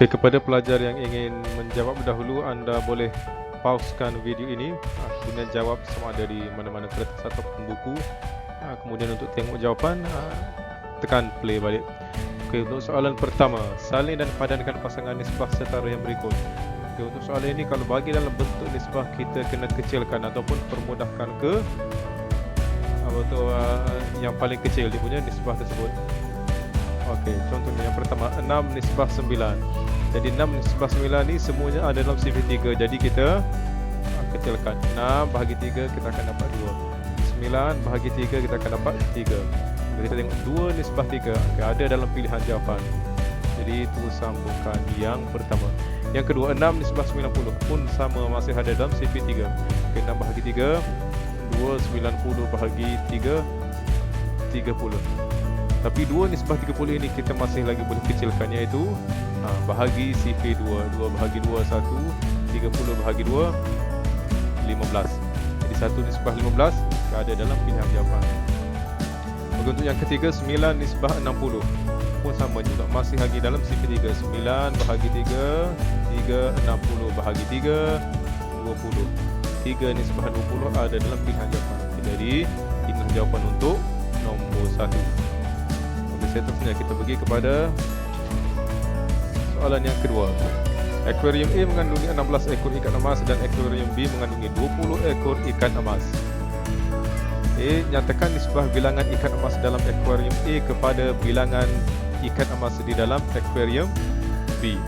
Okey, kepada pelajar yang ingin menjawab dahulu, anda boleh pausekan video ini, kemudian jawab sama ada di mana-mana kertas ataupun buku. Kemudian untuk tengok jawapan, tekan play balik. Okey, untuk soalan pertama, salin dan padankan pasangan nisbah setara yang berikut. Okey, untuk soalan ini kalau bagi dalam bentuk nisbah, kita kena kecilkan ataupun permudahkan ke yang paling kecil dia punya nisbah tersebut. Okey, contohnya yang pertama 6 nisbah 9. Jadi 6 nisbah 9 ni semuanya ada dalam CV3. Jadi kita kecilkan. 6 bahagi 3 kita akan dapat 2. 9 bahagi 3 kita akan dapat 3. Jadi kita tengok 2 nisbah 3. Okey, ada dalam pilihan jawapan. Jadi itu sambungkan yang pertama. Yang kedua 6 nisbah 90 pun sama, masih ada dalam CV3. Okey, 6 bahagi 3 2, 90 bahagi 3 30. Tapi 2 nisbah 30 ini kita masih lagi boleh kecilkan, iaitu bahagi CV2. 2 bahagi 2 1, 30 bahagi 2 15. Jadi 1 nisbah 15 ada dalam pilihan jawapan. Untuk yang ketiga 9 nisbah 60 pun sama juga, masih lagi dalam CV3. 9 bahagi 3 60 bahagi 3 20. 3 nisbah 20 ada dalam pilihan jawapan. Jadi inilah jawapan untuk nombor 1. Seterusnya kita pergi kepada soalan yang kedua. Akuarium A mengandungi 16 ekor ikan emas dan akuarium B mengandungi 20 ekor ikan emas. A. Nyatakan nisbah bilangan ikan emas dalam akuarium A kepada bilangan ikan emas di dalam akuarium B.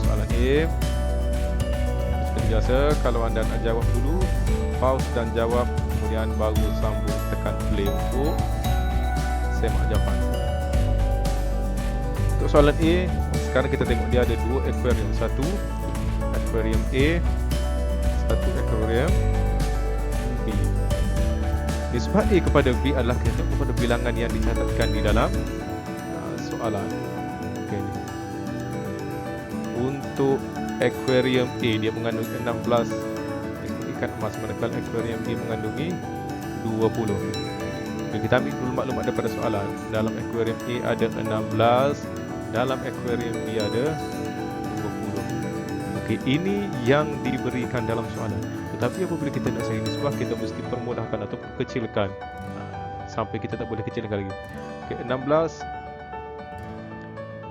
Soalan A, seperti biasa, kalau anda nak jawab dulu, pause dan jawab, kemudian baru sambung tekan play untuk semak jawapan. Untuk soalan A, sekarang kita tengok dia ada 2 akuarium. Satu akuarium A, satu akuarium B. Nisbah A kepada B adalah kepada bilangan yang dicatatkan di dalam soalan. Okay. Untuk akuarium A, dia mengandungi 16 ikan emas, manakala akuarium B mengandungi 20. Kita ambil dulu maklumat daripada soalan. Dalam akuarium A ada 16, dalam akuarium B ada 20. Okey, ini yang diberikan dalam soalan. Tetapi apabila kita nak cari nisbah, kita mesti permudahkan atau kecilkan sampai kita tak boleh kecilkan lagi. Okey, 16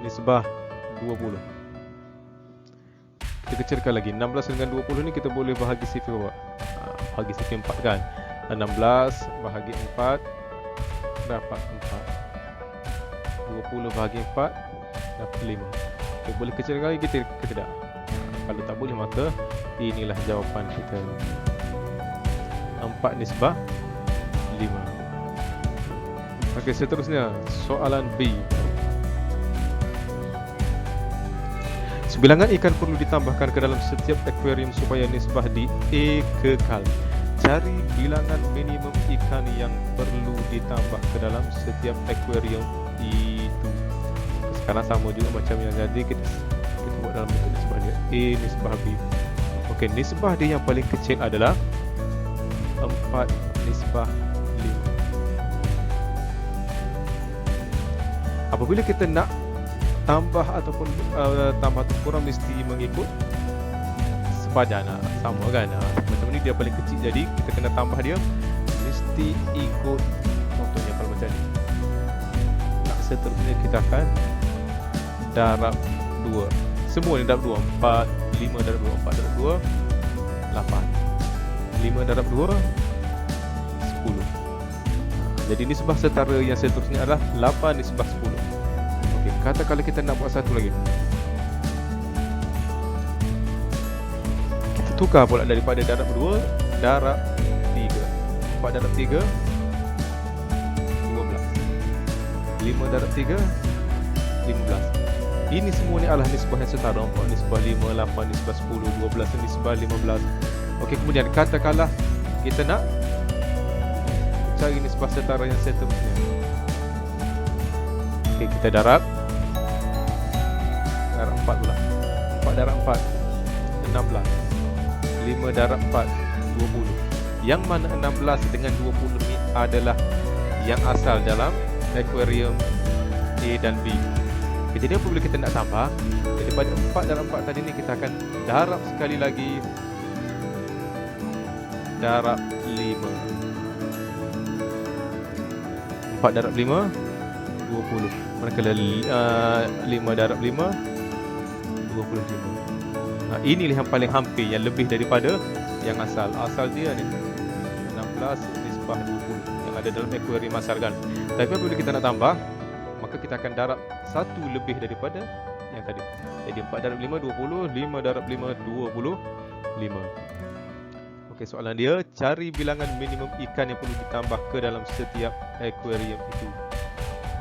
nisbah 20. Kita kecilkan lagi. 16 dengan 20 ni kita boleh bahagi CV berapa? Bahagi CV 4 kan. 16 bahagi 4 dapat 4. 20 bahagi 4 dapat 5. Okay, boleh kecilkan lagi kita ke tidak? Kalau tak boleh, maka inilah jawapan kita. 4 nisbah 5. Okey, seterusnya soalan B. Sebilangan ikan perlu ditambahkan ke dalam setiap akuarium supaya nisbah di A kekal. Cari bilangan minimum ikan yang perlu ditambah ke dalam setiap akuarium itu. Sekarang sama juga macam yang tadi, kita buat dalam bentuk nisbah dia. A nisbah B. Okey, nisbah dia yang paling kecil adalah 4 nisbah 5. Apabila kita nak tambah ataupun tambah atau kurang, mesti mengikut sepadan. Sama kan, macam ni dia paling kecil, jadi kita kena tambah dia mesti ikut. Contohnya kalau macam ni, nak seterusnya kita akan darab 2. Semua ni darab 2. 4, 5 darab 2, 4 darab 2 8, 5 darab 2 10. Jadi nisbah setara yang seterusnya adalah 8 nisbah 10. Okey, katakanlah kita nak buat satu lagi, kita tukar pula daripada darab 2 darab 3. 4 darab 3 12, 5 darab 3 15. Ini semua ni adalah nisbah yang setara. 4 nisbah 5, 8 nisbah 10, 12 nisbah 15. Okey, kemudian katakanlah kita nak cari nisbah setara yang seterusnya. Okey, kita darab 4 pula. 4 darab 4 16, 5 darab 4 20. Yang mana 16 dengan 20 ni adalah yang asal dalam akuarium A dan B. Okay, jadi apabila kita nak tambah, daripada 4 darab 4 tadi ni kita akan darab sekali lagi, darab 5. 4 darab 5 20. Manakala 5 darab 5 25. Inilah yang paling hampir, yang lebih daripada yang asal. Asal dia ni 16 nisbah 20 yang ada dalam akuarium asal kan. Tapi apabila kita nak tambah, maka kita akan darab 1 lebih daripada yang tadi. Jadi 4 darab 5 20, 5 darab 5 25. Okey, soalan dia, cari bilangan minimum ikan yang perlu ditambah ke dalam setiap akuarium itu.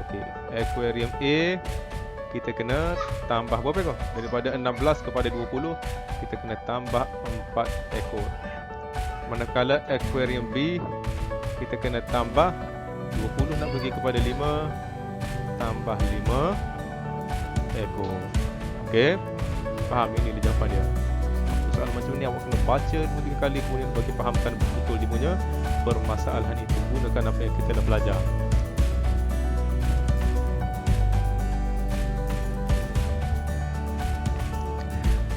Okey, akuarium A kita kena tambah berapa ekor? Daripada 16 kepada 20, kita kena tambah 4 ekor. Manakala akuarium B, kita kena tambah 20 nak pergi kepada 5, tambah 5 ekor. Okey, faham? Ini jawapan dia. Soalan macam ni awak kena baca 2-3 kali, kemudian bagi fahamkan betul dia punya permasalahan itu. Gunakan apa yang kita dah belajar.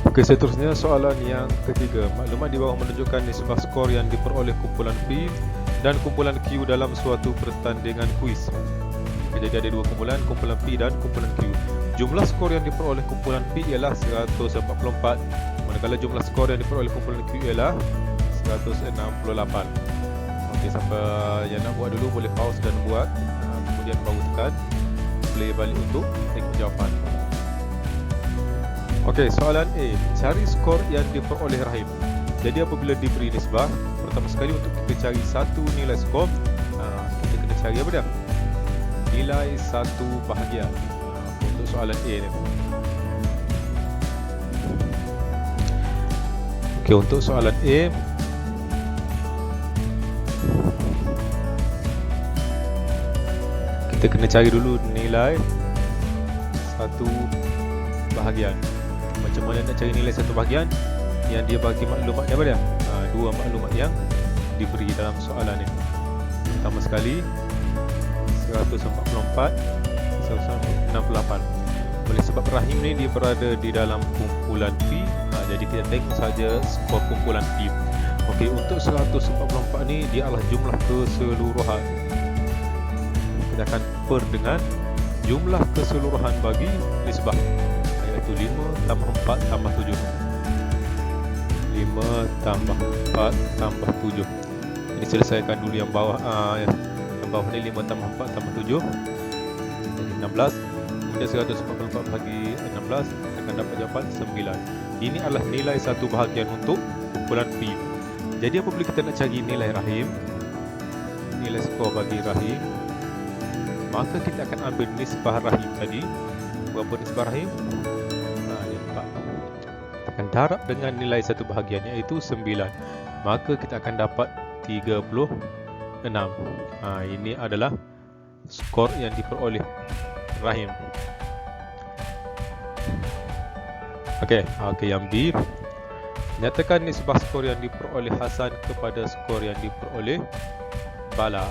Okey, seterusnya soalan yang ketiga. Maklumat di bawah menunjukkan nisbah skor yang diperoleh kumpulan P dan kumpulan Q dalam suatu pertandingan kuis. Okay, jadi ada dua kumpulan P dan kumpulan Q. Jumlah skor yang diperoleh kumpulan P ialah 144, manakala jumlah skor yang diperoleh kumpulan Q ialah 168. Okey, siapa yang nak buat dulu boleh pause dan buat, kemudian baru tekan play balik untuk tengok jawapan. Okey, soalan A. Cari skor yang diperoleh Rahim. Jadi apabila diberi nisbah, pertama sekali untuk kita cari satu nilai skor, kita kena cari apa dia? Nilai satu bahagian. Untuk soalan A ni. Okey, untuk soalan A, kita kena cari dulu nilai satu bahagian. Macam mana nak cari nilai satu bahagian? Yang dia bagi maklumat apa dia? Dua maklumat yang diberi dalam soalan ni. Pertama sekali 144, 168. Oleh sebab rahim ni dia berada di dalam kumpulan P, jadi kita tengok saja skor kumpulan P. Okey, untuk 144 ni dia adalah jumlah keseluruhan. Kita akan per dengan jumlah keseluruhan bagi nisbah, iaitu 5 tambah 4 tambah 7. 5 tambah 4 tambah 7. Ini selesaikan dulu yang bawah. Yang bawah ni 5 tambah 4 tambah 7, jadi 16. Kemudian 144 bagi 16 akan dapat jawapan 9. Ini adalah nilai satu bahagian untuk kumpulan P. Jadi apabila kita nak cari nilai rahim, nilai skor bagi rahim, maka kita akan ambil nisbah rahim tadi. Berapa nisbah rahim? Dia 4. Kita akan darab dengan nilai satu bahagian, iaitu 9. Maka kita akan dapat 36. Ini adalah skor yang diperoleh rahim. Okey, yang B. Nyatakan nisbah skor yang diperoleh Hasan kepada skor yang diperoleh Bala.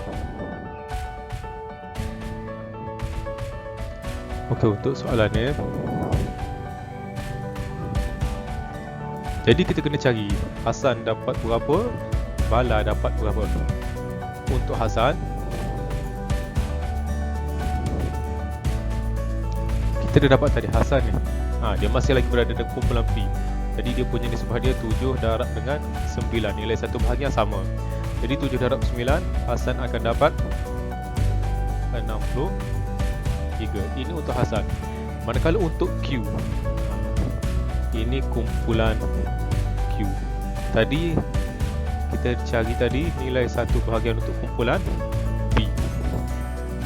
Okey, untuk soalan ni, jadi kita kena cari Hasan dapat berapa, Bala dapat berapa. Untuk Hasan, kita dah dapat tadi Hasan ni. Dia masih lagi berada dalam kumpulan P. Jadi dia punya nisbah dia 7 darab dengan 9. Nilai satu bahagian sama. Jadi 7 darab 9, Hasan akan dapat 63. Ini untuk Hasan. Manakala untuk Q, ini kumpulan Q. Tadi kita cari tadi nilai satu bahagian untuk kumpulan P.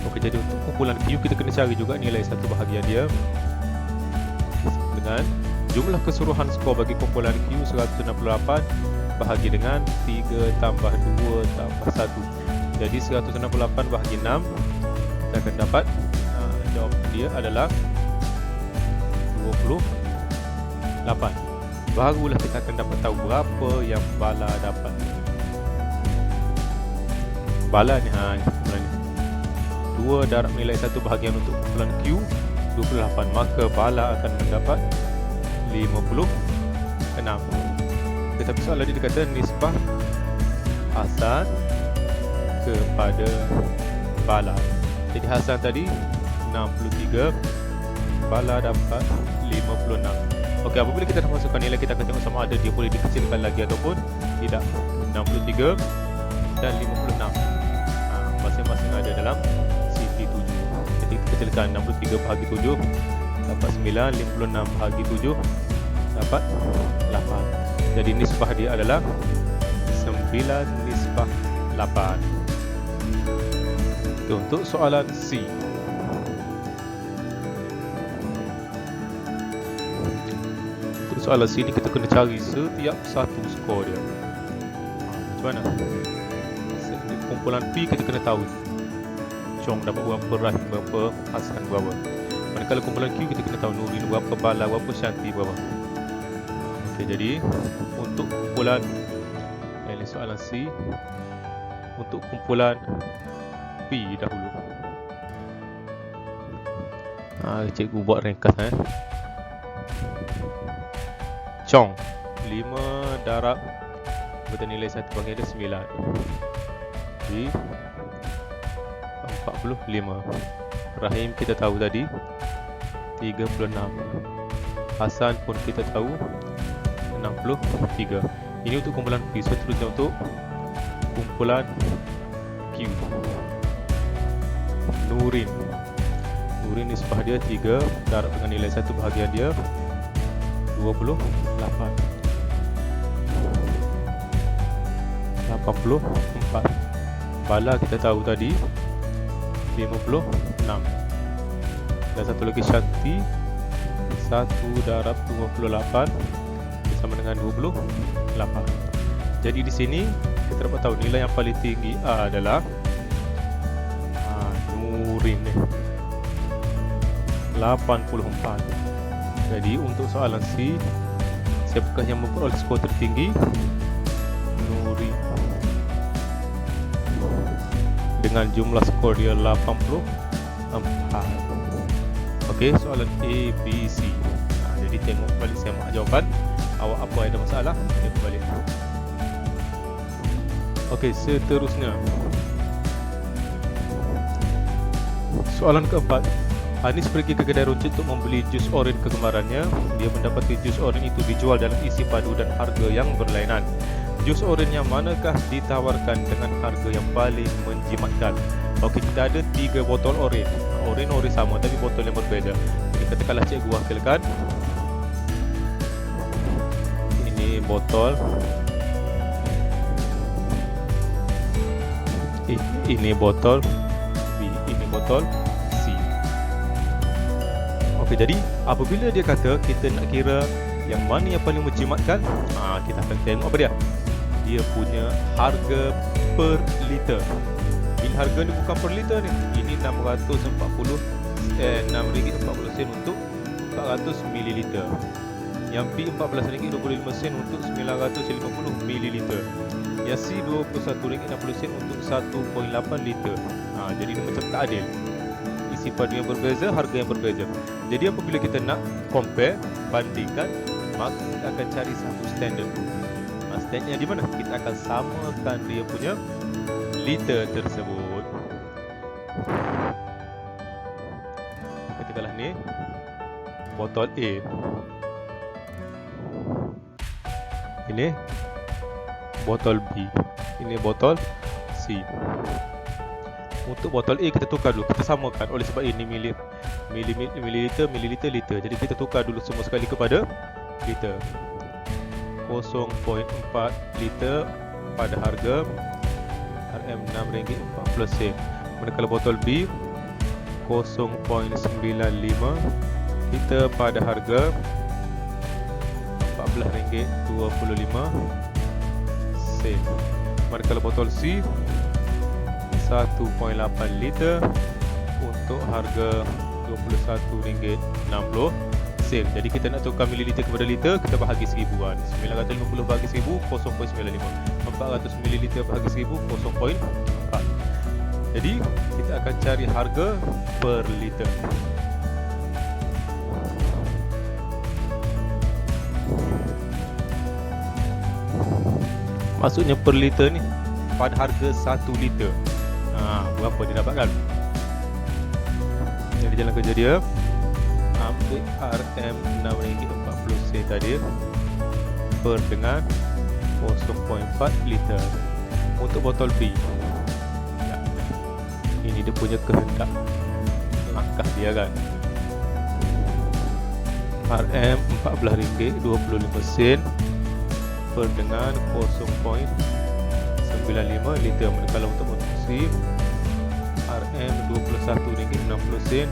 Okey, jadi untuk kumpulan Q kita kena cari juga nilai satu bahagian dia dengan jumlah keseluruhan skor bagi kumpulan Q 168 bahagi dengan 3 tambah 2 tambah 1. Jadi 168 bahagi 6, kita akan dapat jawapan dia adalah 28. Barulah kita akan dapat tahu berapa yang Bala dapat. Bala ni, kumpulan ni 2 darab nilai satu bahagian untuk kumpulan Q, 28, maka Bala akan mendapat 56. Tetapi soalan dia kata nisbah Hasan kepada Bala. Jadi Hasan tadi 63, Bala dapat 56. Okey, apabila kita dah masukkan nilai, kita akan tengok sama ada dia boleh dikecilkan lagi ataupun tidak. 63 dan 56 masing-masing ada dalam sisi 7. Jadi kita kecilkan 63 bahagi 7 dapat 9, 56 bahagi 7 dapat 8. Jadi nisbah dia adalah 9 nisbah 8. Itu untuk soalan C. Untuk soalan C ni kita kena cari setiap satu skor dia. Macam mana? Kumpulan P kita kena tahu Chong dapat berapa, Rahim berapa, Hasan berapa. Manakala kumpulan Q kita kena tahu Nurin berapa, Bala berapa, Shanti berapa. Okey, jadi untuk kumpulan ini soalan C, untuk kumpulan P dahulu. Cikgu buat ringkas Chong 5 darab berapa nilai 1 bagi ada 9. Jadi 45. Rahim kita tahu tadi 36. Hasan pun kita tahu 63. Ini untuk kumpulan P. Seterusnya untuk kumpulan Q. Nurin nisbah dia 3 darab dengan nilai 1 bahagian dia 28. 84. Bala kita tahu tadi 56. Dan satu lagi Shanti 1 darab 28 sama dengan 28. Jadi di sini kita dapat tahu nilai yang paling tinggi adalah Nurin 84. Jadi untuk soalan C, siapakah yang memperoleh skor tertinggi? Nurin dengan jumlah skor dia 84. Okey, soalan A, B, C. Jadi tengok balik semak jawapan. Awak apa ada masalah? Tengok balik. Okey, seterusnya soalan keempat. Anis pergi ke kedai runcit untuk membeli jus oren kegemarannya. Dia mendapati jus oren itu dijual dalam isi padu dan harga yang berlainan. Jus oren yang manakah ditawarkan dengan harga yang paling menjimatkan? Okey, kita ada 3 botol oren. Oren sama tapi botol yang berbeza. Jadi katakanlah cikgu wakilkan ini botol, ini botol B, ini botol C. Okey, jadi apabila dia kata kita nak kira yang mana yang paling menjimatkan, kita akan tengok apa dia. Dia punya harga per liter. Ini harga ni bukan per liter ni. Ini RM640 untuk 400 ml. Yang B RM14.25 untuk 950 ml. Yang C RM21.60 untuk 1.8 liter. Jadi ini macam tak adil. Isi padu yang berbeza, harga yang berbeza. Jadi apabila kita nak compare, bandingkan, maka kita akan cari satu standard. Standardnya di mana? Kita akan samakan dia punya liter tersebut. Katakanlah ni botol A. Ini botol B. Ini botol C. Untuk botol A kita tukar dulu, kita samakan oleh sebab ini mililiter, liter. Jadi kita tukar dulu semua sekali kepada liter. 0.4 liter pada harga RM6.40. Manakala botol B 0.95 liter pada harga RM14.25. Manakala botol C 1.8 liter untuk harga RM21.60. Jadi kita nak tukar mililiter kepada liter, kita bahagi 1000 kan. 950 bahagi 1000 0.95. 400 mililiter bahagi 1000 0.4. Jadi kita akan cari harga per liter. Maksudnya per liter ni pada harga 1 liter. Berapa dia dapatkan? Jadi jalan kerja dia, ambil RM RM6.40 tadi per dengan 0.4 liter. Untuk botol B, ini dia punya kehendak langkah dia kan. RM RM14.25 per dengan 0.95 liter. Manakala untuk botol C, RM RM21.60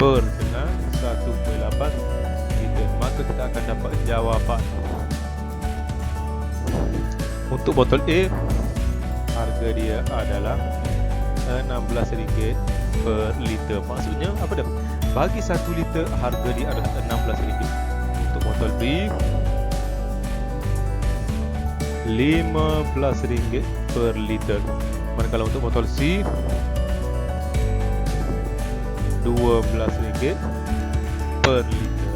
per dengan 1.8 liter. Maka kita akan dapat jawapan. Untuk botol A, harga dia adalah RM16 per liter. Maksudnya apa dah? Bagi 1 liter harga dia adalah RM16. Untuk botol B, RM15 per liter. Manakala untuk botol C, RM12 per liter.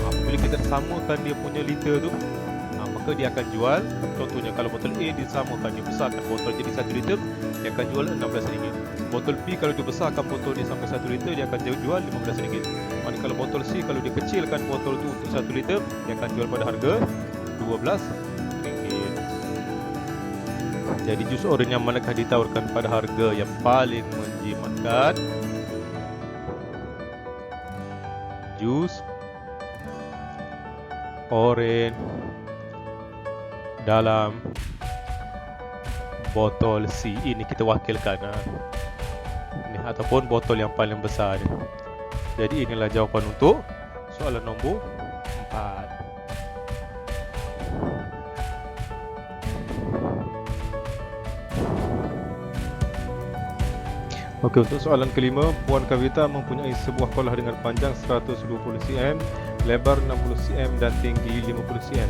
Apabila kita samakan dia punya liter tu, maka dia akan jual, contohnya kalau botol A disamakan, dia besarkan botol jadi 1 liter, dia akan jual RM16. Botol B kalau dia besarkan botol dia sampai 1 liter, dia akan jual RM15. Manakala botol C kalau dia kecilkan botol tu untuk 1 liter, dia akan jual pada harga RM12. Jadi jus oren yang manakah ditawarkan pada harga yang paling menjimatkan? Jus oren dalam botol C ini kita wakilkan ini, ataupun botol yang paling besar ni. Jadi inilah jawapan untuk soalan nombor 4. Okey, untuk soalan kelima, Puan Kavita mempunyai sebuah kolah dengan panjang 120 cm, lebar 60 cm dan tinggi 50 cm.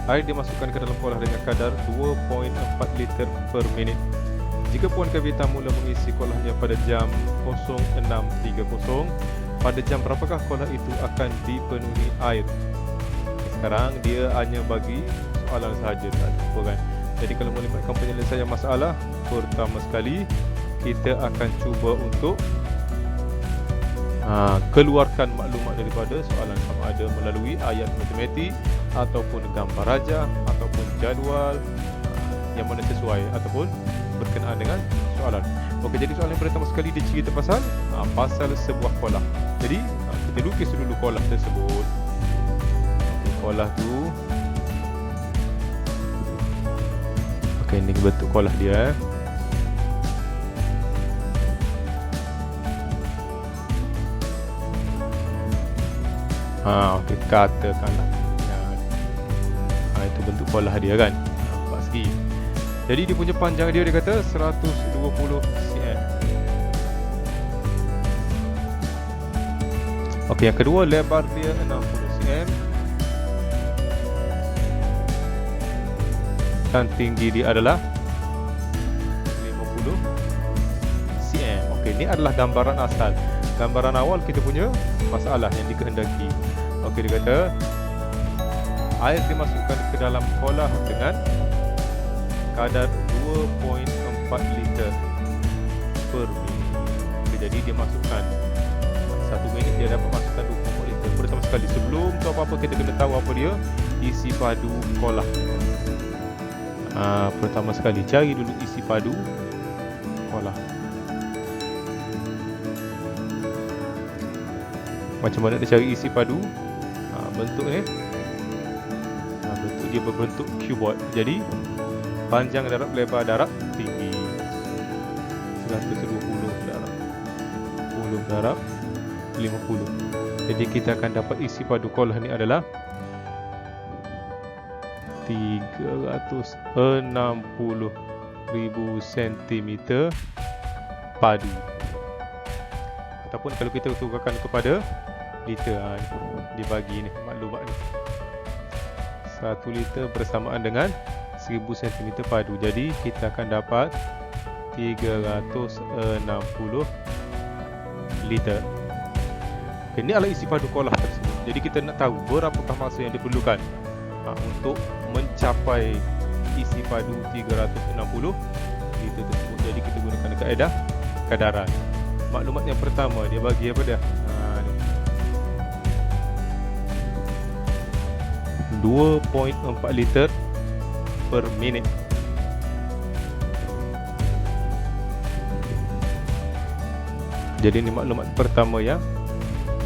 Air dimasukkan ke dalam kolah dengan kadar 2.4 liter per minit. Jika Puan Kavita mula mengisi kolahnya pada jam 06.30, pada jam berapakah kolah itu akan dipenuhi air? Sekarang dia hanya bagi soalan sahaja, tak jumpa kan? Jadi kalau melibatkan penyelesaian masalah, pertama sekali kita akan cuba untuk keluarkan maklumat daripada soalan, sama ada melalui ayat matematik ataupun gambar rajah ataupun jadual yang mana sesuai ataupun berkenaan dengan soalan. Okey, jadi soalan yang pertama sekali dia cerita pasal sebuah kolah. Jadi kita lukis dulu kolah tersebut. Kolah tu, okey, ini bentuk kolah dia. Okey, katakanlah itu bentuk kolah dia kan, nampak segi. Jadi dia punya panjang dia kata 120 cm. Okey, yang kedua lebar dia 60 cm dan tinggi dia adalah 50 cm. Okey, ini adalah gambaran asal. Gambaran awal kita punya masalah yang dikehendaki. Okey, dia kata air dimasukkan ke dalam kolah dengan kadar 2.4 liter per minit. Okay, jadi dia masukkan 1 minit dia dapat masukkan 2.4 liter. Pertama sekali, sebelum tu apa-apa kita kena tahu apa dia isi padu kolah. Pertama sekali cari dulu isi padu kolah. Macam mana dia cari isi padu? Bentuk ni, bentuk dia berbentuk cuboid. Jadi panjang darab, lebar darab, tinggi 120 darab 50. Jadi kita akan dapat isi padu kolah ni adalah 360,000 cm padu. Ataupun kalau kita tukarkan kepada liter, dibagi ni maklumat ni, 1 liter bersamaan dengan 1000 cm padu. Jadi kita akan dapat 360 liter. Ini adalah isi padu kolah tersebut. Jadi kita nak tahu berapakah masa yang diperlukan untuk mencapai isi padu 360 liter tersebut. Jadi kita gunakan kaedah kadaran. Maklumat yang pertama dia bagi apa dia? Ni. 2.4 liter per minit. Jadi ini maklumat pertama yang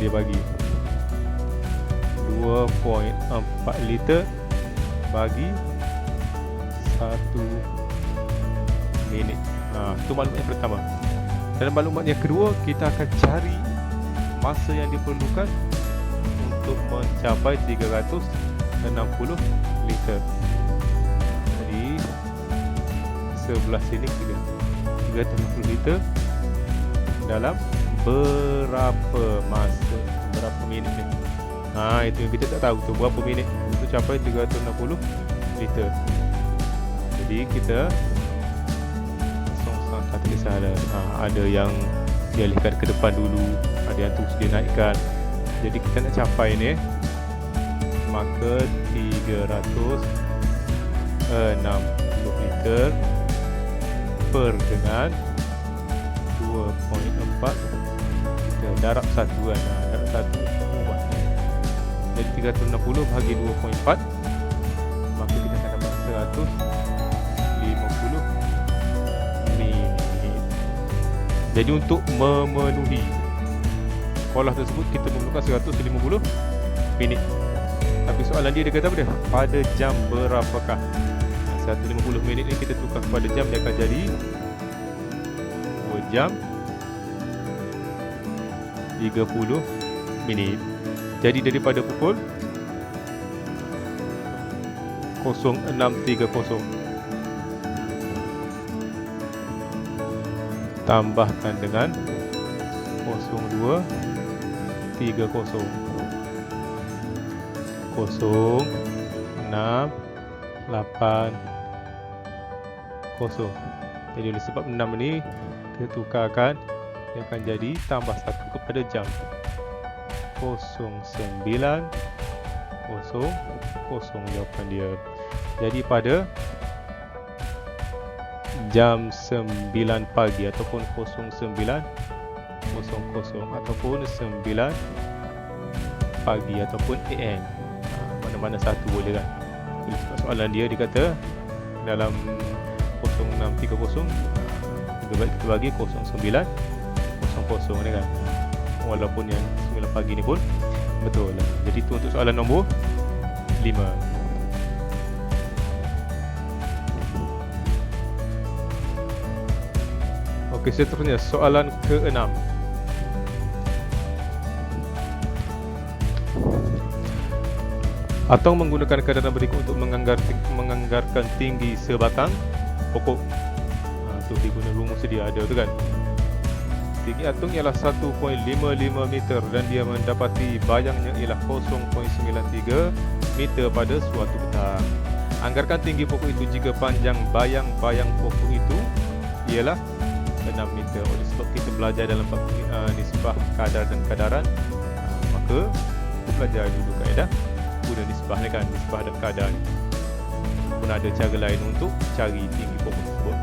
dia bagi. 2.4 liter bagi 1 minit. Itu maklumat yang pertama. Dan maklumat yang kedua, kita akan cari masa yang diperlukan untuk mencapai 360 liter. Jadi sebelah sini 360 liter dalam berapa masa, berapa minit ni. Itu yang kita tak tahu tu, berapa minit untuk capai 360 liter. Jadi kita tak kisahlah. Ada yang dialihkan ke depan dulu, ada yang terus dinaikkan. Jadi kita nak capai ni, maka 360 liter per dengan 2.4 kita darab satu kan. Darab satu buat. Jadi 360 bahagi 2.4, maka kita akan dapat 150 minit. Jadi untuk memenuhi pola tersebut kita memerlukan 150 minit. Tapi soalan dia kata apa dia? Pada jam berapakah? 150 minit ni kita tukar kepada jam, dia akan jadi 2 jam 30 minit. Jadi daripada pukul 06.30 tambahkan dengan 02.30 06.80. Jadi oleh sebab 6 ni kita tukarkan, dia akan jadi tambah 1 kepada jam 09.00 jawapan dia. Jadi pada jam 9 pagi ataupun 09.00 ataupun 9 pagi ataupun AM, mana-mana satu boleh kan. Soalan dia kata dalam 06.30 lebih baik kita bagi 09.00 ni kan, walaupun yang 9 pagi ni pun betul lah. Jadi itu untuk soalan nombor 5. Okey, seterusnya soalan ke-6. Atong menggunakan kadaran berikut untuk menganggarkan tinggi sebatang pokok. Tu diguna rumus dia ada tu kan. Tinggi atong ialah 1.55 meter dan dia mendapati bayangnya ialah 0.93 meter pada suatu petang. Anggarkan tinggi pokok itu jika panjang bayang-bayang pokok itu ialah 6 meter. Oleh sebab kita belajar dalam nisbah kadar dan kadaran, maka kita belajar dulu kaedah guna nisbah ni kan, nisbah dan kadar ni. Pun ada cara lain untuk cari tinggi pokok tersebut.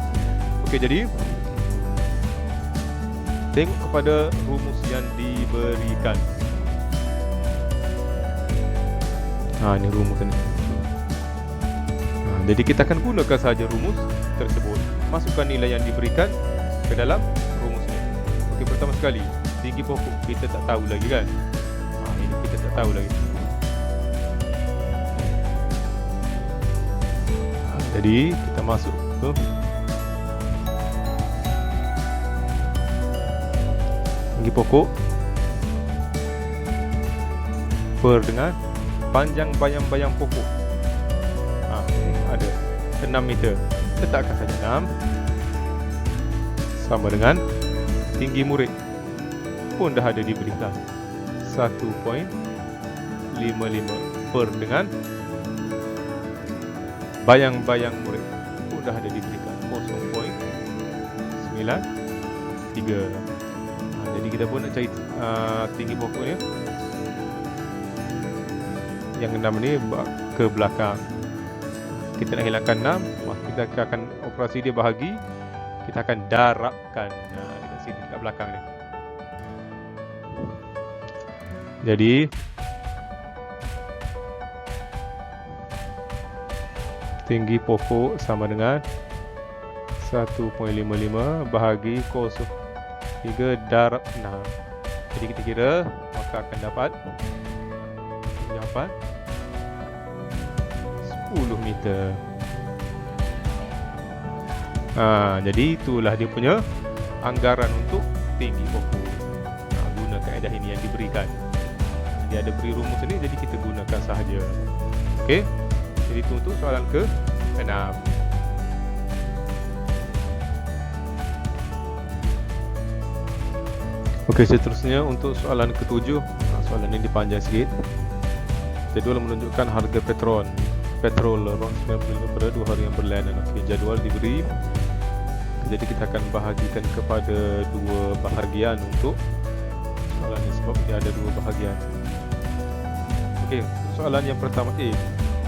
Okey, jadi tengok kepada rumus yang diberikan. Ini rumus ni. Jadi kita akan gunakan sahaja rumus tersebut. Masukkan nilai yang diberikan ke dalam rumus ni. Okey, pertama sekali tinggi pokok kita tak tahu lagi kan. Ini kita tak tahu lagi. Jadi kita masuk ke tinggi pokok per dengan panjang bayang-bayang pokok. Ada 6 meter. Letakkan saja 6 sama dengan tinggi murid pun dah ada diberikan 1.55 per dengan bayang-bayang murid pun dah ada diberikan 0.93. Jadi kita pun nak cari tinggi pokoknya. Yang 6 ni ke belakang. kita nak hilangkan 6, maka kita akan operasi dia bahagi, kita akan darabkan dekat sini, dekat belakang ni. Jadi tinggi pokok sama dengan 1.55 bahagi 0.3 darab 6. Jadi kita kira, maka akan dapat jawapan 10 meter. Jadi itulah dia punya anggaran untuk tinggi pokok. Guna kaedah ini yang diberikan. Dia ada beri rumus ni, jadi kita gunakan sahaja. Okey. Jadi itu untuk soalan ke-6. Okey, seterusnya untuk soalan ke-7. Soalan ini dipanjang sikit. Jadual menunjukkan harga petrol RON 95 pada 2 hari yang berlainan. Okey, jadual diberi. Jadi kita akan bahagikan kepada 2 bahagian untuk soalan ini sebab dia ada 2 bahagian. Okey, soalan yang pertama A.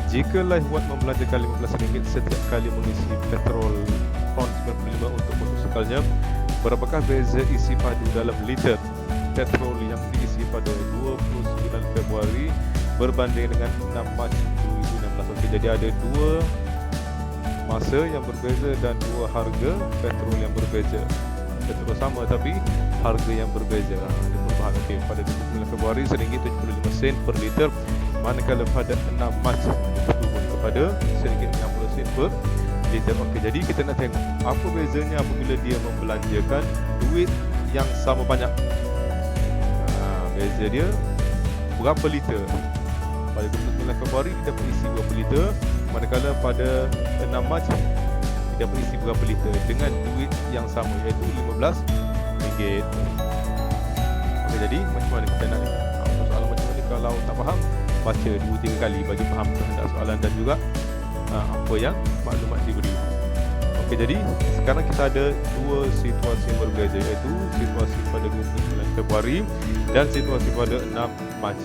Jika Laihuat membelanjakan RM15 setiap kali mengisi petrol RON 95 untuk motorsikalnya, berapakah beza isi padu dalam liter petrol yang diisi pada 29 Februari berbanding dengan 6 Mac 2016? Okey, jadi ada 2 masa yang berbeza dan 2 harga petrol yang berbeza. Petrol sama tapi harga yang berbeza. Ada perubahan. Okey, pada 29 Februari RM1.75 per liter, manakala pada 6 Mac turun kepada RM1.60 per liter. Okey, jadi kita nak tengok apa bezanya apabila dia membelanjakan duit yang sama banyak. Beza dia berapa liter. Pada 29 Februari dia dapat isi berapa liter, manakala pada 6 Mac dia dapat isi berapa liter dengan duit yang sama, iaitu RM15. Okey, jadi macam mana kita nak soalan macam ni? Kalau tak faham, baca 2-3 kali bagi faham terhadap soalan dan juga apa yang maklumat diberi. Okey, jadi sekarang kita ada 2 situasi yang berbeza, iaitu situasi pada 29 Februari dan situasi pada 6 Mac.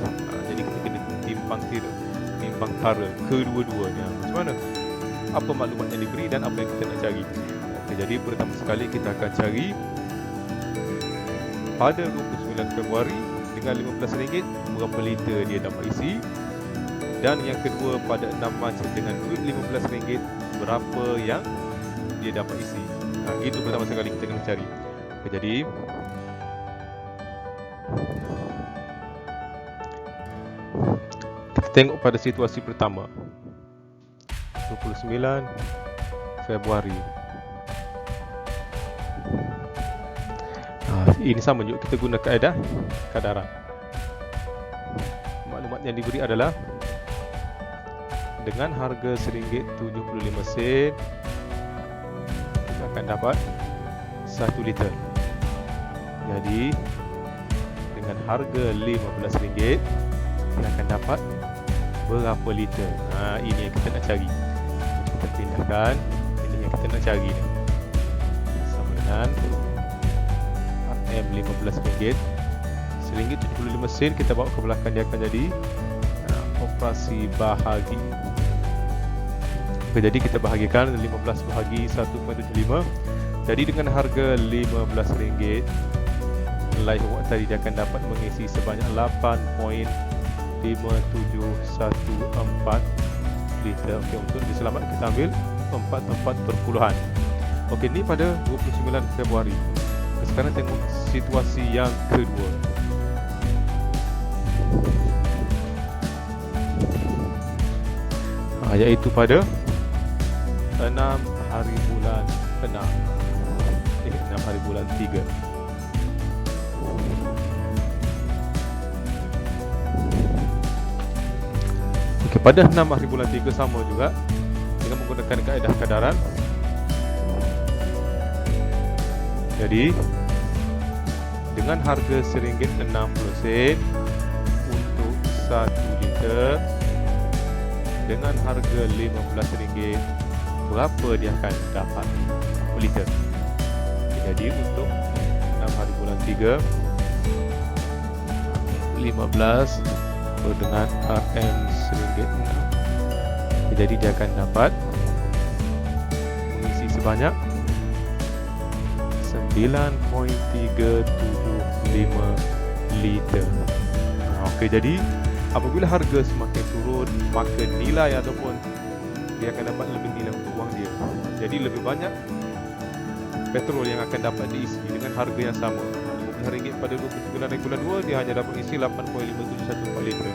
Jadi kita kena timbang kara kedua-duanya. Macam mana? Apa maklumat yang diberi dan apa yang kita nak cari? Okey, jadi pertama sekali kita akan cari pada 29 Februari dengan RM15 berapa liter dia dapat isi, dan yang kedua pada 6 Mac dengan duit RM15 berapa yang dia dapat isi. Itu pertama sekali kita kena cari. Okey, jadi kita tengok pada situasi pertama 29 Februari. Ini sama juga, kita guna kaedah kadaran. Maklumat yang diberi adalah dengan harga RM1.75 kita akan dapat 1 liter. Jadi dengan harga RM15 kita akan dapat berapa liter. Ini yang kita nak cari. Kita pindahkan, ini yang kita nak cari ni. Sama dengan RM15 RM1.75 kita bawa ke belakang, dia akan jadi operasi bahagi. Okey, jadi kita bahagikan 15 bahagi 1.75. Jadi dengan harga RM15, Laihuat tadi dia akan dapat mengisi sebanyak 8.5714 liter. Okey, untuk lebih selamat kita ambil 44%. Okey, ni pada 29 Februari. Sekarang tengok situasi yang kedua. Iaitu pada 6 hari bulan 6. 6 hari bulan 3. Okey, pada 6 hari bulan 3 sama juga dengan menggunakan kaedah kadaran. Jadi dengan harga RM1.60 untuk 1 liter, dengan harga RM15 berapa dia akan dapat per liter. Jadi untuk 6 hari bulan 3, 15 dengan RM1.60. Jadi dia akan dapat mengisi sebanyak 9.375 liter. Okey, jadi apabila harga semakin turun, maka nilai ataupun dia akan dapat lebih nilai untuk wang dia. Jadi lebih banyak petrol yang akan dapat diisi dengan harga yang sama. RM15 pada 29 hari bulan 2 dia hanya dapat isi 8.5714 liter.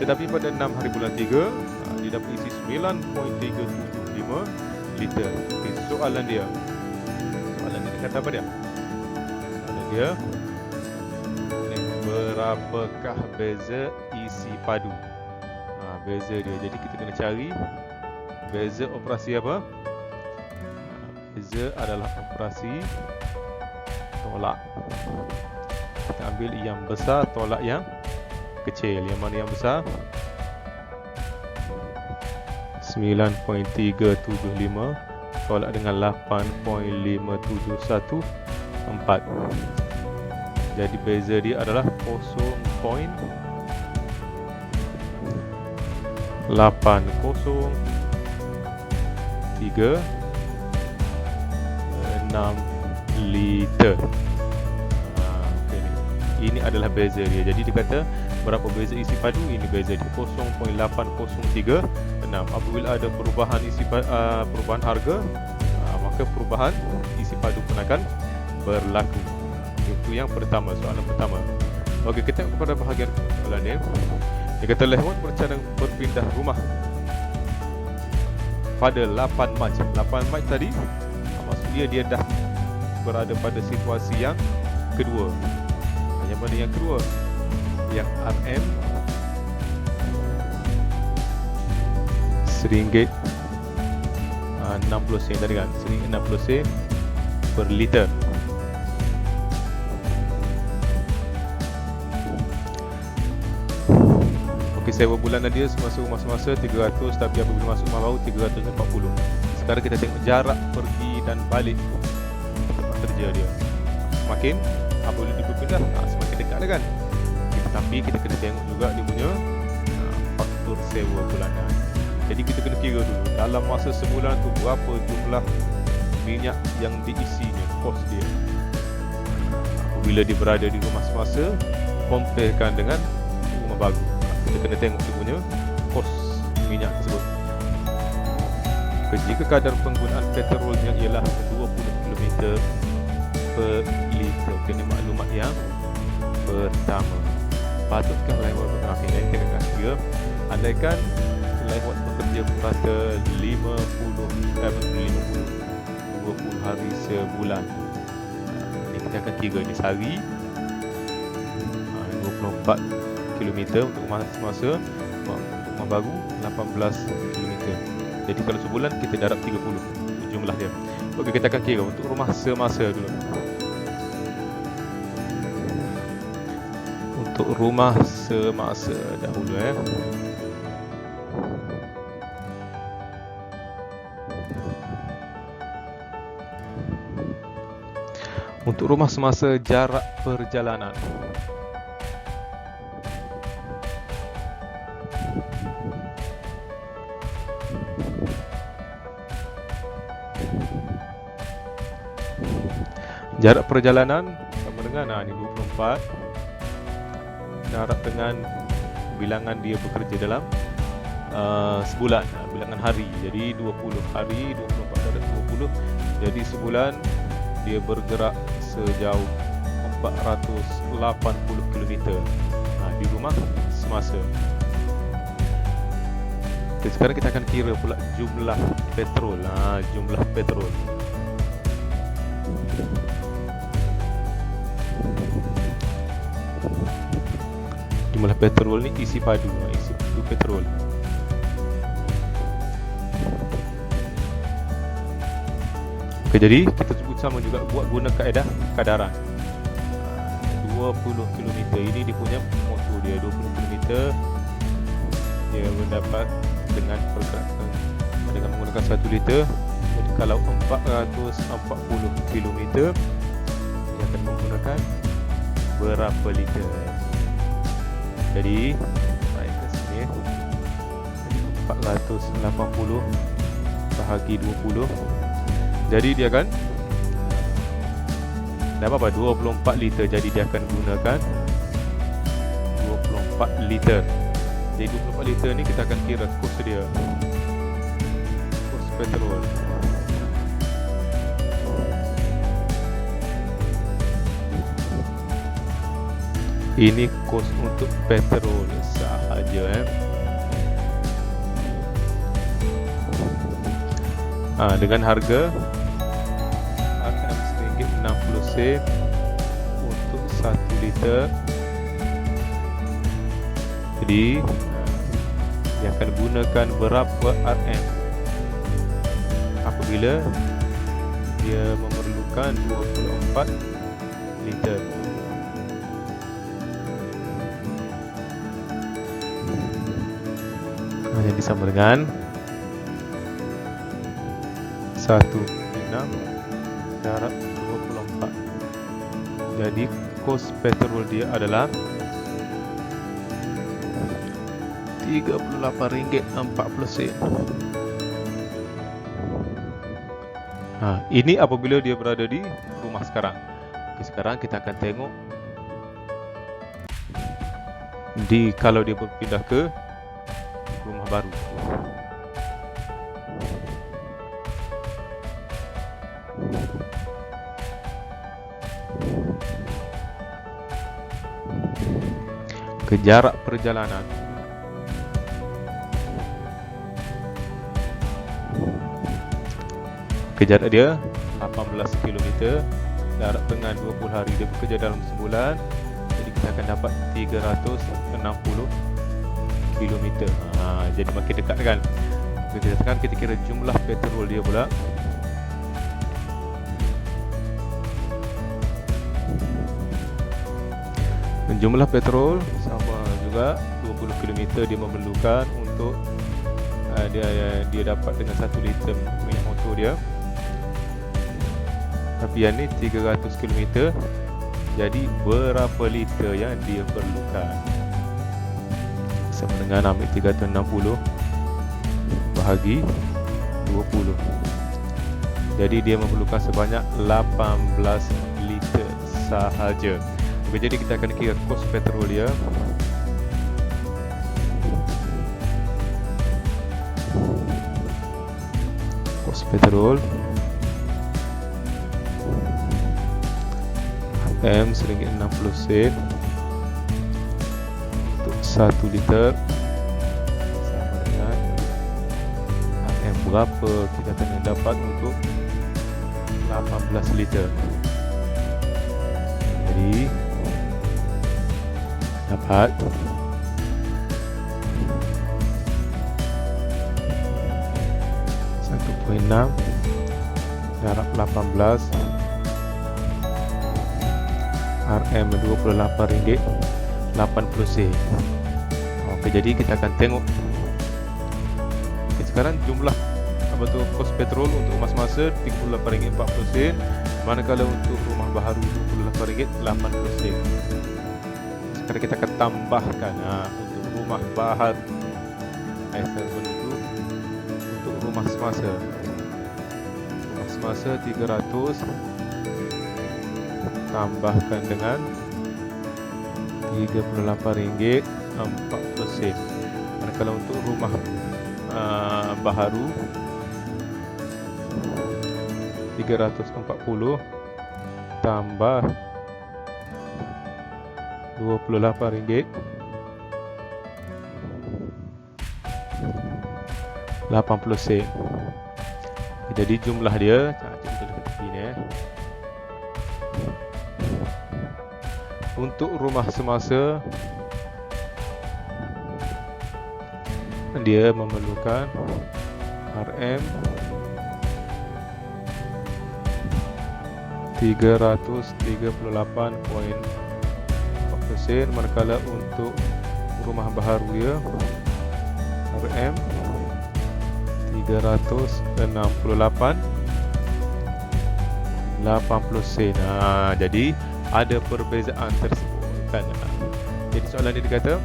Tetapi pada 6 hari bulan 3 dia dapat isi 9.375 liter. Okay, soalan dia kata apa dia? Soalan dia, berapakah beza isi padu? Beza dia. Jadi kita kena cari beza operasi apa? Beza adalah operasi tolak. Kita ambil yang besar tolak yang kecil. Yang mana yang besar? 9.375 tolak dengan 8.5714. Jadi beza dia adalah 0.8036 liter. Okay, ini adalah beza dia. Jadi dia kata berapa beza isi padu, ini beza dia 0.8036. Apabila ada perubahan perubahan harga, maka perubahan isi padu pun akan berlaku. Itu yang pertama, soalan pertama. Okey, kita tengok kepada bahagian soalan ni. Dia kata Lehwan berencana berpindah rumah pada 8 Mac. 8 Mac tadi maksudnya dia dah berada pada situasi yang kedua. Yang mana yang kedua? Yang RM RM1.60 tadi kan, RM1.60 per liter. Okey, sewa bulanan dia semasa 300, tapi apabila masuk rumah baru 340. Sekarang kita tengok jarak pergi dan balik tempat kerja dia. Semakin apabila dia berpindah, semakin dekat lah kan. Tapi kita kena tengok juga dia punya faktor sewa bulanan. Jadi kita kena kira dulu dalam masa sebulan tu berapa jumlah minyak yang diisinya, kos dia. Apabila dia berada di rumah semasa, comparekan dengan rumah baru. Kita kena tengok dia punya kos minyak tersebut. Jika kadar penggunaan petrolnya ialah 20 km per liter. Ini maklumat yang pertama. Patutkah Lehwan bekerja? Kita kena kira, andaikan Lehwan bekerja rata 20 hari sebulan. Ini kita akan kira ni sehari 24 km untuk rumah semasa, rumah baru 18 km. Jadi kalau sebulan kita darab 30 jumlah dia. Okey, kita akan kira untuk rumah semasa dulu. Untuk rumah semasa dahulu Untuk rumah semasa jarak perjalanan. Jarak perjalanan sama dengan ini 24 darab dengan bilangan dia bekerja dalam sebulan, bilangan hari. Jadi 20 hari, 24 darab 20. Jadi sebulan dia bergerak sejauh 480 km di rumah semasa. Okay, sekarang kita akan kira pula jumlah petrol. Jumlah petrol. Jumlah petrol ni isi padu petrol. Okay, jadi kita sebut sama juga buat guna kaedah kadaran. 20 km ini dia punya motor dia 20 km dia mendapat dengan pergerakan dengan menggunakan 1 liter. Jadi kalau 440 km dia akan menggunakan berapa liter? Jadi naik ke sini. Jadi 480 bahagi 20. Jadi dia akan dapat apa? 24 liter. Jadi dia akan gunakan 24 liter. Jadi 24 liter ni kita akan kira kos dia, kos petrol. Ini kos untuk petrol sahaja. Dengan harga RM60 untuk 1 liter. Jadi dia akan gunakan berapa RM apabila dia memerlukan 24 liter. Yang disama dengan 1/6 darab 24. Jadi kos petrol dia adalah RM38.40. Ini apabila dia berada di rumah sekarang. Okey, sekarang kita akan tengok kalau dia berpindah ke rumah baru. Jarak perjalanan. Jarak dia 18 km. Jarak dengan 20 hari. Dia bekerja dalam sebulan. Jadi kita akan dapat 360 km. Jadi makin dekat kan. Kita kira jumlah petrol dia pula. Jumlah petrol sama juga 20 km dia memerlukan untuk dia dapat dengan 1 liter minyak motor dia. Tapi yang ni 300 km. Jadi berapa liter yang dia perlukan? Sama dengan ambil 360 bahagi 20. Jadi dia memerlukan sebanyak 18 liter sahaja. Jadi kita akan kira kos petrol dia. Kos petrol RM60 untuk 1 liter sama dengan RM berapa kita akan dapat untuk 18 liter. Jadi dapat 1.6 darab 18 RM28.80. Okey, jadi kita akan tengok. Okey, sekarang jumlah kos petrol untuk rumah semasa RM38.40, manakala untuk rumah baharu RM28.80. Sekarang kita akan tambahkan untuk rumah baharu. Untuk rumah semasa. Rumah semasa 300 tambahkan dengan RM38.40. Manakala untuk rumah baharu 340 tambah RM28.80. Jadi jumlah dia, kita dekat tepi ni untuk rumah semasa dia memerlukan RM 338.40, manakala untuk rumah baharu dia RM 368.80. Jadi ada perbezaan tersebut kan. Jadi soalan ini dikata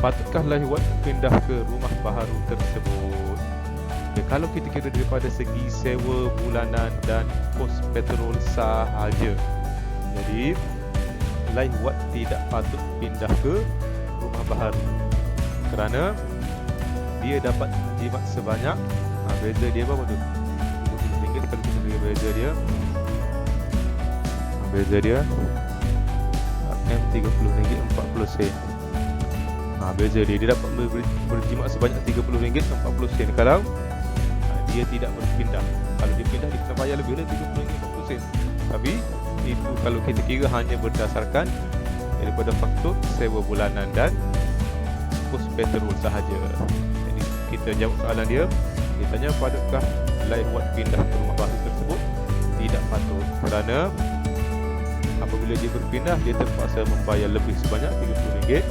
patutkah Laih Wat pindah ke rumah baharu tersebut? Okay, kalau kita kira daripada segi sewa bulanan dan kos petrol sahaja, jadi Laih Wat tidak patut pindah ke rumah baharu kerana dia dapat jimat sebanyak beza dia berapa tu? RM30 kalau kita bagi beza dia RM30.40. Beza dia dapat berjimat sebanyak RM30.40 kalau dia tidak berpindah. Kalau dia pindah dia kena bayar lebih dari RM30.40. Tapi itu kalau kita kira hanya berdasarkan daripada faktor sewa bulanan dan kos petrol sahaja. Jadi kita jawab soalan dia. Dia tanya patutkah Laih Wat pindah ke rumah baharu tersebut? Tidak patut kerana apabila dia berpindah dia terpaksa membayar lebih sebanyak RM30.40.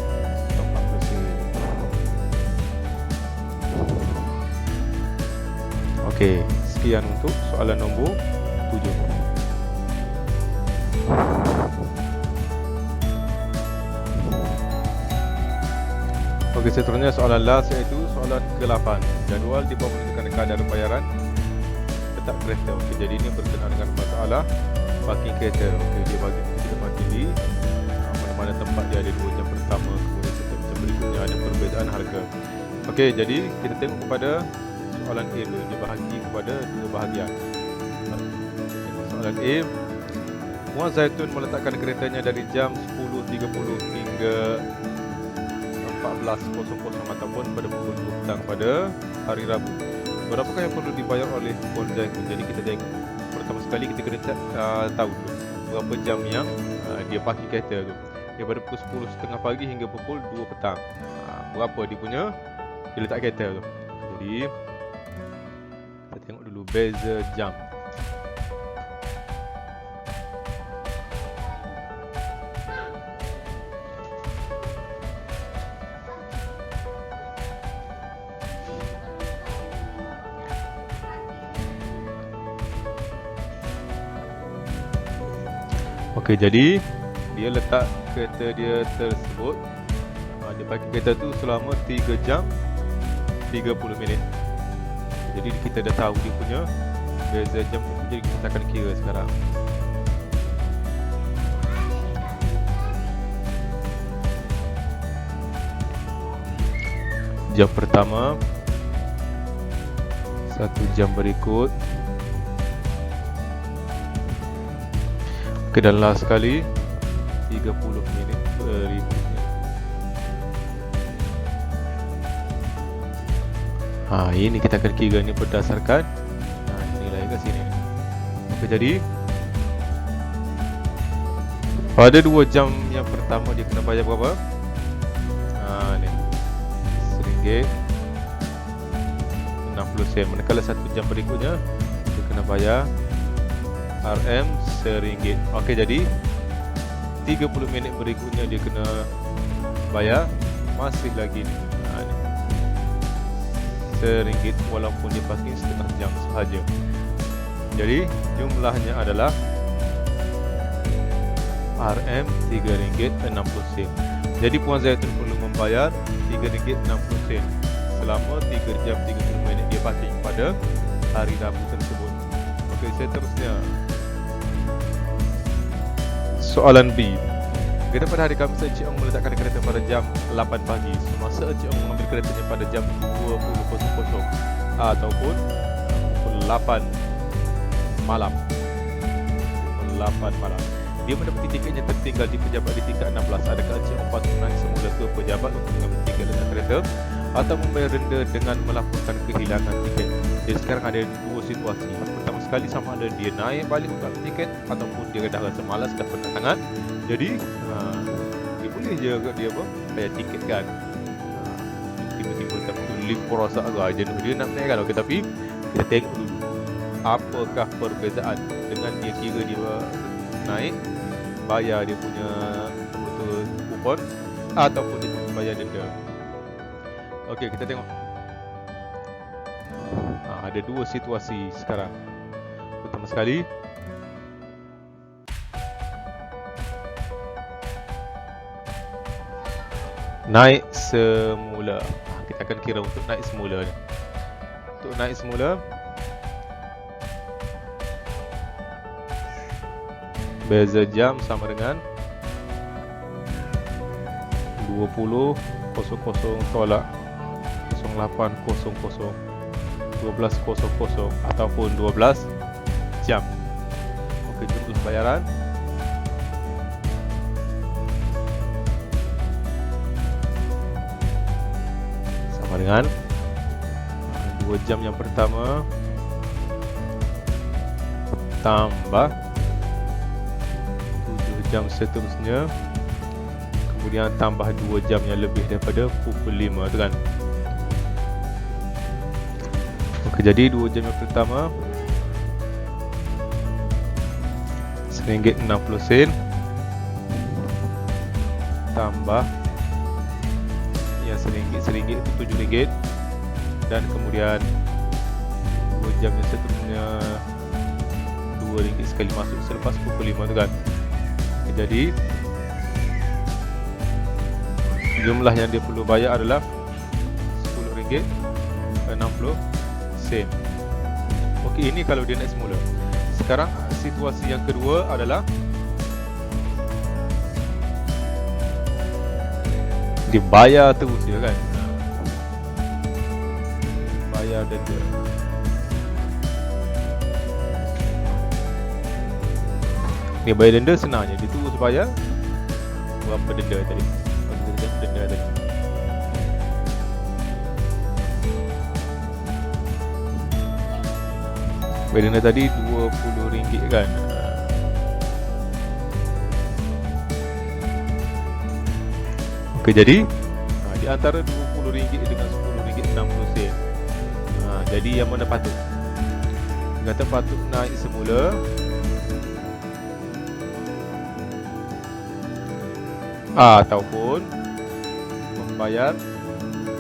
Okey, sekian untuk soalan nombor 7. Okey, seterusnya soalan last iaitu soalan ke-8. Jadual di bawah menunjukkan kadar bayaran petak kereta. Okey, jadi ini berkenaan dengan masalah parking kereta. Okey, dia bagi kita parking di mana-mana tempat dia ada 2 jam pertama, kemudian setiap jam berikutnya ada perbezaan harga. Okey, jadi kita tengok kepada soalan A dulu. Dia bahagi kepada 2 bahagian. Soalan A, Muaz Zaitun meletakkan keretanya dari jam 10.30 hingga 14.00 ataupun pada pukul 2 petang pada hari Rabu. Berapakah yang perlu dibayar oleh Muaz Zaitun? Jadi kita tengok pertama sekali kita kena tahu dulu berapa jam yang dia parking kereta tu. Daripada pukul 10.30 pagi hingga pukul 2 petang. Berapa dia punya dia letak kereta tu. Jadi kita tengok dulu beza jam. Okey, jadi dia letak kereta dia tersebut, dia parking kereta tu selama 3 jam 30 minit. Jadi kita dah tahu dia punya beza jam tu, jadi kita akan kira sekarang. Jam pertama 1 jam berikut. Okey, dan last sekali 30 minit berikutnya. Ini kita akan kira ni berdasarkan nilai kat sini. Okey, jadi pada 2 jam yang pertama dia kena bayar berapa? Ni RM1.60. Manakala 1 jam berikutnya dia kena bayar RM RM1. Okey, jadi 30 minit berikutnya dia kena bayar masih lagi ni RM1 walaupun dia parking setengah jam sahaja. Jadi jumlahnya adalah RM3.60. Jadi Puan Zaitun perlu membayar RM3.60 selama 3 jam 30 minit dia parking pada hari Rabu tersebut. Okey, seterusnya soalan B. Kita pada hari Khamis, Encik Ong meletakkan kereta pada jam 8 pagi. Semasa Encik Ong mengambil keretanya pada jam 20.00 ataupun pukul 8 malam. Dia mendapati tiketnya tertinggal di pejabat di tingkat 16. Adakah Encik Ong patut menaik semula ke pejabat untuk mengambil tiket letak kereta atau membayar denda dengan melaporkan kehilangan tiket? Jadi sekarang ada 2 situasi. Pertama sekali, sama ada dia naik balik untuk ambil tiket ataupun dia dah rasa malas, dah penat sangat. Jadi dia boleh je dia bayar tiket kan. Tiba-tiba tak betul lift rasa agak jenuh dia nak naik kan. Okey, tapi kita tengok dulu apakah perbezaan dengan dia kira dia naik bayar dia punya betul kupon ataupun dia bayar denda. Okey, kita tengok. Ada 2 situasi sekarang. Pertama sekali, naik semula. Kita akan kira untuk naik semula ni. Untuk naik semula, beza jam sama dengan 20.00 tolak 08.00 12.00 ataupun 12 jam. Okey, jumlah bayaran sama dengan 2 jam yang pertama tambah 7 jam seterusnya, kemudian tambah 2 jam yang lebih daripada pukul 5 tu kan. Okey, jadi 2 jam yang pertama RM1.60 tambah yang RM1 itu RM7, dan kemudian 2 jam yang seterusnya RM2 sekali masuk selepas pukul 5 tu kan. Jadi jumlah yang dia perlu bayar adalah RM10.60. Okey, ini kalau dia naik semula. Sekarang situasi yang kedua adalah dibayar terus dia kan. Bayar denda. Ni bayar denda senangnya, dia terus bayar berapa denda tadi. Denda tadi. Bayar denda tadi RM20 kan. Okey, jadi di antara RM20 dengan RM10.60. Jadi yang mana patut? Kata patut naik semula ataupun membayar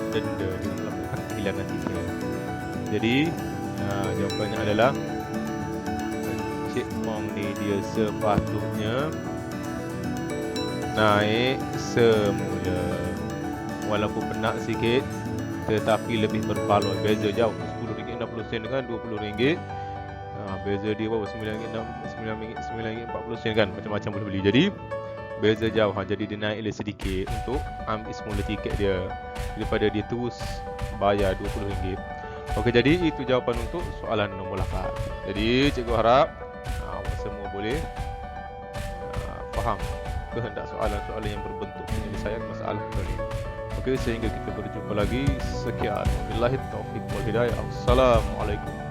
denda dengan melakukan kehilangan tiket. Jadi jawapannya adalah Encik Ong ni dia sepatutnya naik semula. Walaupun penat sikit tetapi lebih berbaloi. Beza jauh, RM10.60 dengan RM20. Beza dia berapa? RM9.40 kan. Macam-macam boleh beli. Jadi beza jauh. Jadi dia naik sedikit untuk ambil semula tiket dia daripada dia terus bayar RM20. Okey, jadi itu jawapan untuk soalan nombor 8. Jadi cikgu harap semua boleh faham kehendak soalan-soalan yang berbentuk penyelesaian masalah tadi. Okey, sehingga kita berjumpa lagi. Sekian. Wabillahi taufiq wal hidayah. Assalamualaikum.